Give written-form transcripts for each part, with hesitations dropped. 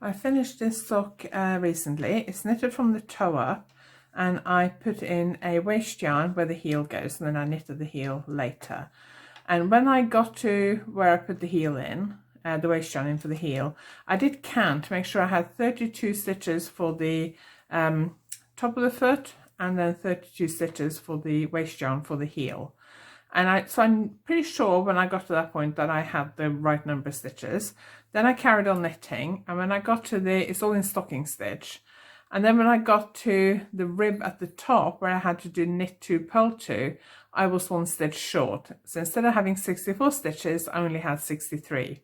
I finished this sock recently. It's knitted from the toe up, and I put in a waist yarn where the heel goes, and then I knitted the heel later. And when I got to where I put the heel in, the waist yarn in for the heel, I did count to make sure I had 32 stitches for the top of the foot, and then 32 stitches for the waist yarn for the heel. And so I'm pretty sure when I got to that point that I had the right number of stitches. Then I carried on knitting, and when I got to it's all in stocking stitch. And then when I got to the rib at the top where I had to do knit 2, purl 2, I was 1 stitch short. So instead of having 64 stitches, I only had 63.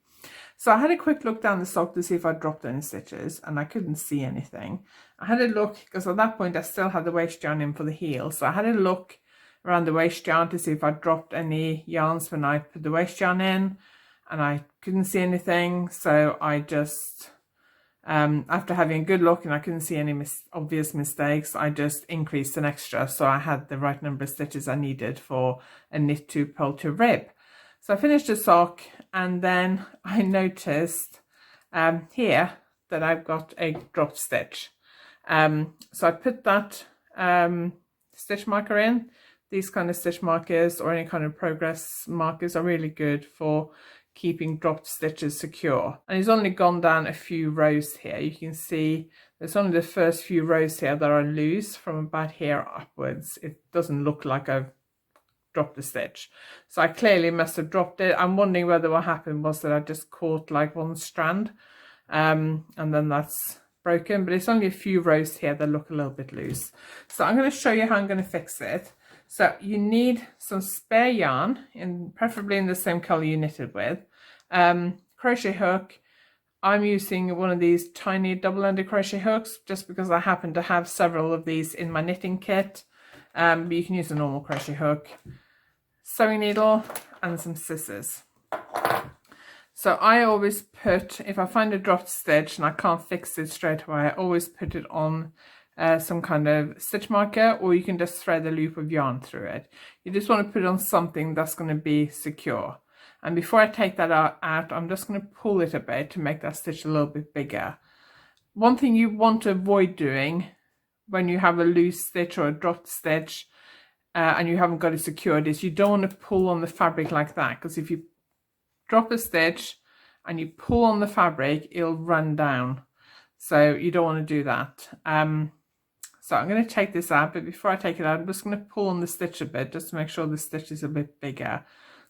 So I had a quick look down the sock to see if I dropped any stitches, and I couldn't see anything. I had a look, because at that point I still had the waist yarn in for the heel. So I had a look around the waist yarn to see if I dropped any yarns when I put the waist yarn in, and I couldn't see anything. So I just, after having a good look and I couldn't see any obvious mistakes, I just increased an extra, so I had the right number of stitches I needed for a knit 2, purl 2 rib. So I finished the sock, and then I noticed here that I've got a dropped stitch. So I put that stitch marker in. These kind of stitch markers or any kind of progress markers are really good for keeping dropped stitches secure. And it's only gone down a few rows here. You can see there's only the first few rows here that are loose from about here upwards. It doesn't look like I've dropped a stitch. So I clearly must have dropped it. I'm wondering whether what happened was that I just caught like one strand and then that's broken, but it's only a few rows here that look a little bit loose. So I'm going to show you how I'm going to fix it. So you need some spare yarn, preferably in the same color you knitted with, crochet hook. I'm using one of these tiny double-ended crochet hooks just because I happen to have several of these in my knitting kit, but you can use a normal crochet hook, sewing needle, and some scissors. So I always put, if I find a dropped stitch and I can't fix it straight away, I always put it on some kind of stitch marker, or you can just thread a loop of yarn through it. You just want to put it on something that's going to be secure. And before I take that out, I'm just going to pull it a bit to make that stitch a little bit bigger. One thing you want to avoid doing when you have a loose stitch or a dropped stitch and you haven't got it secured is you don't want to pull on the fabric like that, because if you drop a stitch and you pull on the fabric, it'll run down. So you don't want to do that. So I'm going to take this out, but before I take it out, I'm just going to pull on the stitch a bit just to make sure the stitch is a bit bigger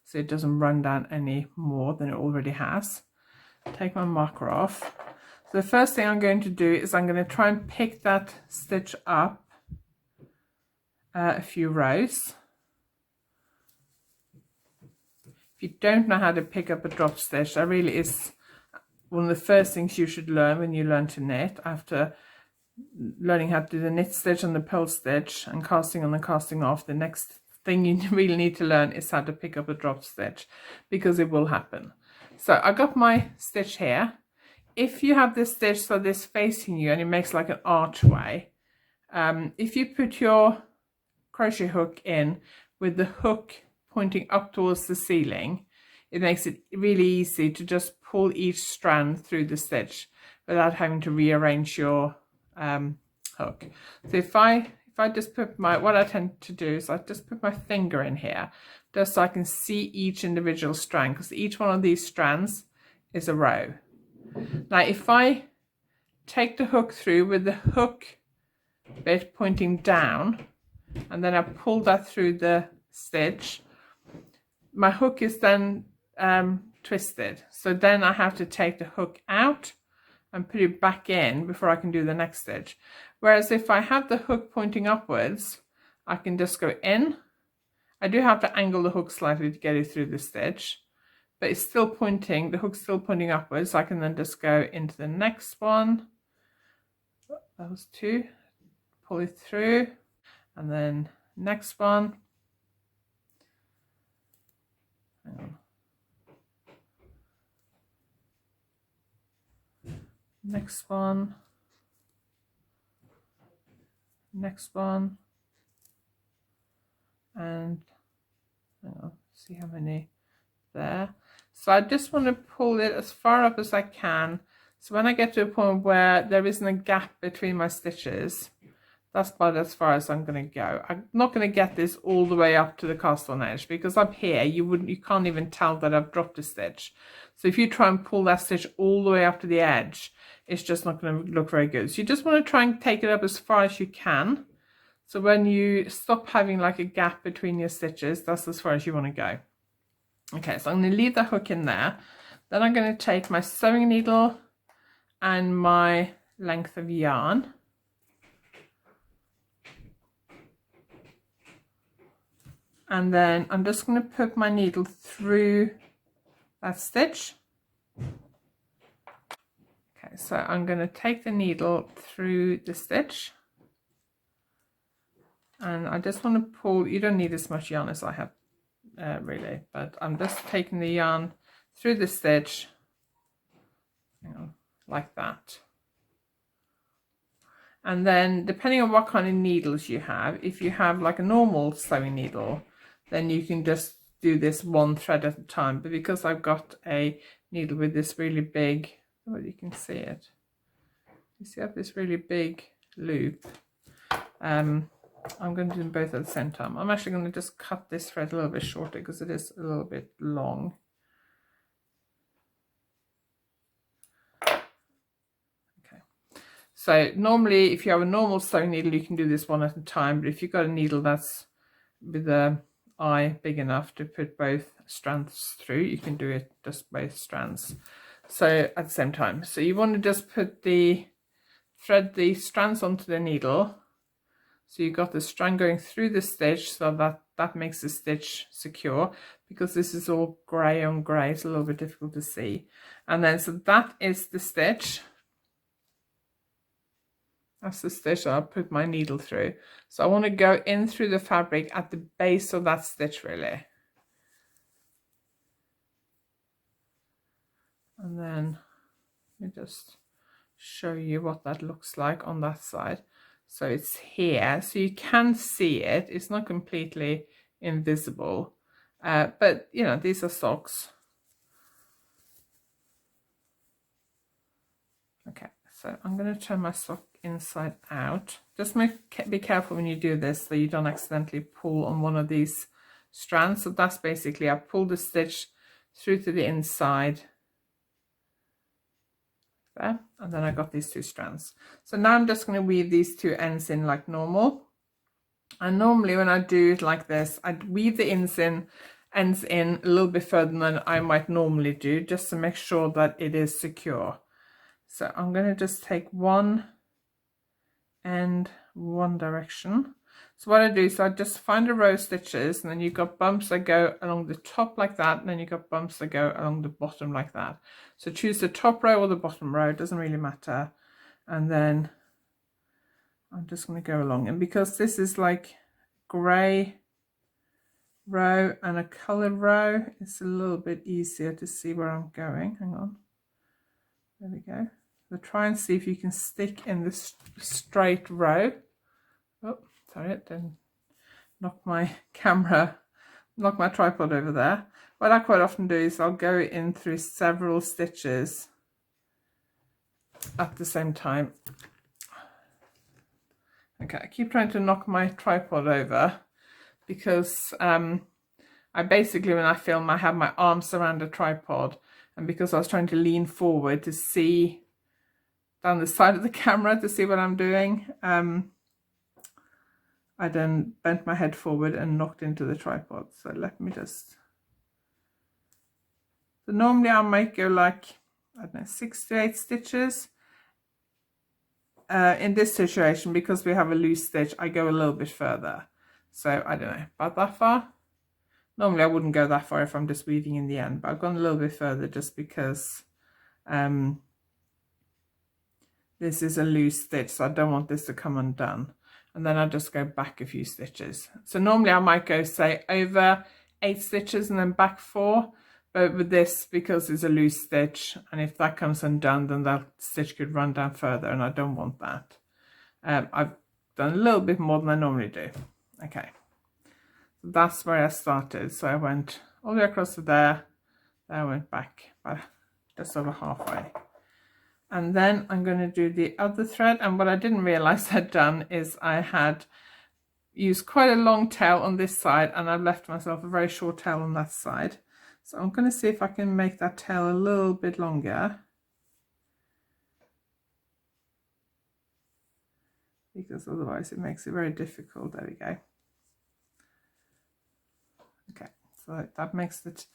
so it doesn't run down any more than it already has. Take my marker off. So the first thing I'm going to do is I'm going to try and pick that stitch up a few rows. If you don't know how to pick up a drop stitch, that really is one of the first things you should learn when you learn to knit. After learning how to do the knit stitch and the purl stitch and casting on and casting off, the next thing you really need to learn is how to pick up a drop stitch, because it will happen. So I got my stitch here. If you have this stitch so this facing you and it makes like an archway, if you put your crochet hook in with the hook pointing up towards the ceiling, it makes it really easy to just pull each strand through the stitch without having to rearrange your hook. So if I just put what I tend to do is I just put my finger in here just so I can see each individual strand, because each one of these strands is a row. Now if I take the hook through with the hook bit pointing down and then I pull that through the stitch, my hook is then twisted, so then I have to take the hook out and put it back in before I can do the next stitch. Whereas if I have the hook pointing upwards, I can just go in. I do have to angle the hook slightly to get it through the stitch, but it's still pointing, the hook's still pointing upwards, so I can then just go into the next one. That was 2, pull it through, and then next one. Hang on. Next one, next one, and hang on, see how many there. So I just want to pull it as far up as I can So when I get to a point where there isn't a gap between my stitches, that's about as far as I'm going to go. I'm not going to get this all the way up to the cast on edge, because up here you can't even tell that I've dropped a stitch. So if you try and pull that stitch all the way up to the edge, it's just not going to look very good. So you just want to try and take it up as far as you can. So when you stop having like a gap between your stitches, that's as far as you want to go. Okay, so I'm going to leave the hook in there. Then I'm going to take my sewing needle and my length of yarn. And then I'm just going to put my needle through that stitch. Okay, so I'm going to take the needle through the stitch. And I just want to pull, you don't need as much yarn as I have really, but I'm just taking the yarn through the stitch, you know, like that. And then depending on what kind of needles you have, if you have like a normal sewing needle, then you can just do this one thread at a time. But because I've got a needle with this really big, well, you can see it. You see I have this really big loop. I'm going to do them both at the same time. I'm actually going to just cut this thread a little bit shorter because it is a little bit long. Okay. So normally if you have a normal sewing needle, you can do this one at a time. But if you've got a needle that's with the eye big enough to put both strands through, you can do it just both strands. So at the same time. So you want to just put thread the strands onto the needle. So you've got the strand going through the stitch, so that makes the stitch secure. Because this is all grey on grey, it's a little bit difficult to see. And then, so that is the stitch. That's the stitch that I'll put my needle through. So I want to go in through the fabric at the base of that stitch really. And then let me just show you what that looks like on that side. So it's here, so you can see it. It's not completely invisible, but you know, these are socks. Okay, so I'm going to turn my sock inside out. Just be careful when you do this so you don't accidentally pull on one of these strands. So that's basically, I pulled the stitch through to the inside there, and then I got these two strands. So now I'm just going to weave these two ends in like normal. And normally when I do it like this, I'd weave the ends in a little bit further than I might normally do, just to make sure that it is secure. So I'm going to just take one end one direction. So what I do is I just find a row of stitches, and then you've got bumps that go along the top like that, and then you've got bumps that go along the bottom like that. So choose the top row or the bottom row, it doesn't really matter. And then I'm just going to go along, and because this is like grey row and a colored row, it's a little bit easier to see where I'm going. Hang on, there we go. So try and see if you can stick in this straight row. Oh, sorry, it didn't knock my tripod over there. What I quite often do is I'll go in through several stitches at the same time. Okay, I keep trying to knock my tripod over because I basically, when I film, I have my arms around a tripod, and because I was trying to lean forward to see down the side of the camera to see what I'm doing, I then bent my head forward and knocked into the tripod. So let me just, so normally I might go like, I don't know, 6 to 8 stitches. In this situation, because we have a loose stitch, I go a little bit further. So I don't know, about that far. Normally I wouldn't go that far if I'm just weaving in the end, but I've gone a little bit further just because this is a loose stitch, so I don't want this to come undone. And then I just go back a few stitches. So normally I might go, say, over 8 stitches and then back 4, but with this, because it's a loose stitch, and if that comes undone, then that stitch could run down further, and I don't want that. I've done a little bit more than I normally do. Okay, so that's where I started. So I went all the way across to there, then I went back just over halfway. And then I'm going to do the other thread, and what I didn't realize I'd done is I had used quite a long tail on this side, and I've left myself a very short tail on that side. So I'm going to see if I can make that tail a little bit longer, because otherwise it makes it very difficult. There we go. Okay, so that makes it,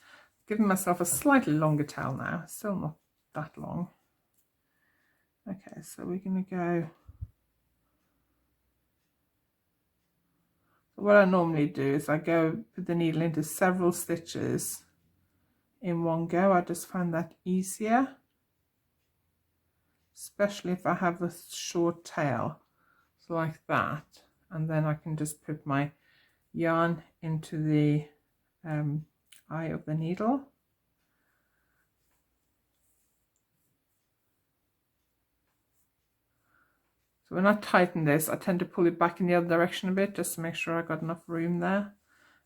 giving myself a slightly longer tail now, still not that long. Okay, so we're going to go, what I normally do is I go put the needle into several stitches in one go. I just find that easier, especially if I have a short tail, so like that, and then I can just put my yarn into the eye of the needle. So when I tighten this, I tend to pull it back in the other direction a bit, just to make sure I got enough room there.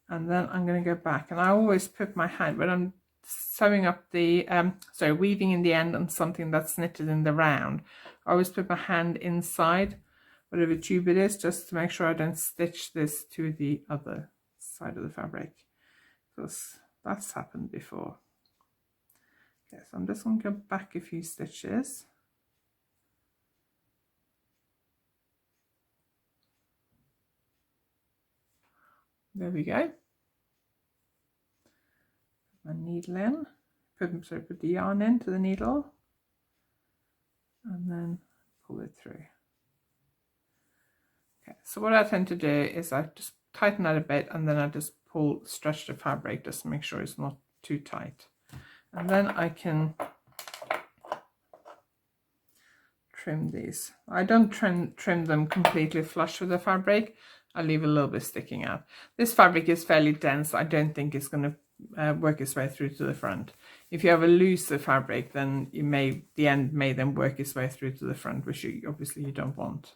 And then I'm going to go back, and I always put my hand, when I'm sewing up the, weaving in the end on something that's knitted in the round, I always put my hand inside whatever tube it is, just to make sure I don't stitch this to the other side of the fabric, because that's happened before. Okay, so I'm just going to go back a few stitches. There we go. Put my needle in, put the yarn into the needle, and then pull it through. Okay, so what I tend to do is I just tighten that a bit, and then I just stretch the fabric just to make sure it's not too tight. And then I can trim these. I don't trim them completely flush with the fabric. I leave a little bit sticking out. This fabric is fairly dense. I don't think it's going to work its way through to the front. If you have a looser fabric, then the end may then work its way through to the front, which obviously you don't want.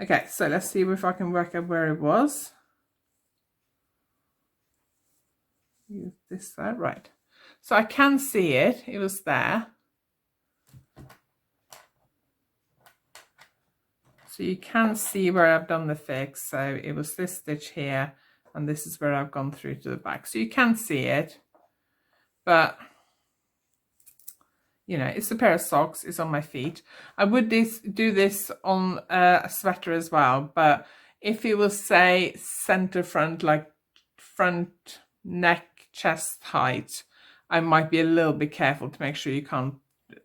Okay, so let's see if I can work out where it was. Use this side, right. So I can see it. It was there. So you can see where I've done the fix. So it was this stitch here, and this is where I've gone through to the back. So you can see it, but you know, it's a pair of socks, it's on my feet. I would do this on a sweater as well, but if it was, say, center front, like front neck, chest height, I might be a little bit careful to make sure you can't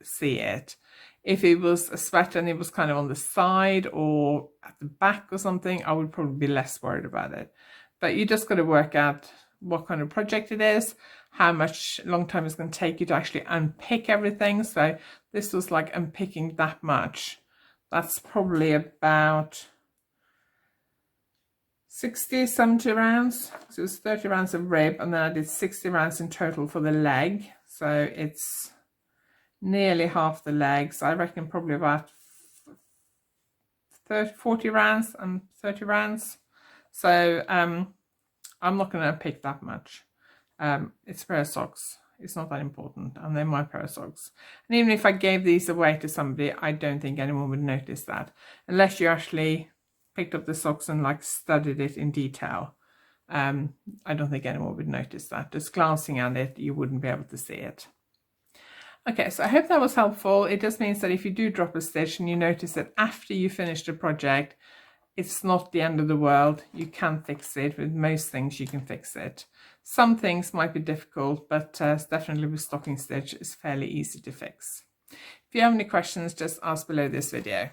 see it. If it was a sweater and it was kind of on the side or at the back or something, I would probably be less worried about it. But you just got to work out what kind of project it is, how much long time it's going to take you to actually unpick everything. So this was like unpicking that much. That's probably about 60, 70 rounds. So it was 30 rounds of rib, and then I did 60 rounds in total for the leg. So it's nearly half the legs. I reckon probably about 40 rounds and 30 rounds. So I'm not going to pick that much. It's a pair of socks. It's not that important, and they're my pair of socks. And even if I gave these away to somebody, I don't think anyone would notice that, unless you actually picked up the socks and like studied it in detail. I don't think anyone would notice that. Just glancing at it, you wouldn't be able to see it. Okay, so I hope that was helpful. It just means that if you do drop a stitch and you notice that after you finish the project, it's not the end of the world. You can fix it. With most things, you can fix it. Some things might be difficult, but definitely with stocking stitch, it's fairly easy to fix. If you have any questions, just ask below this video.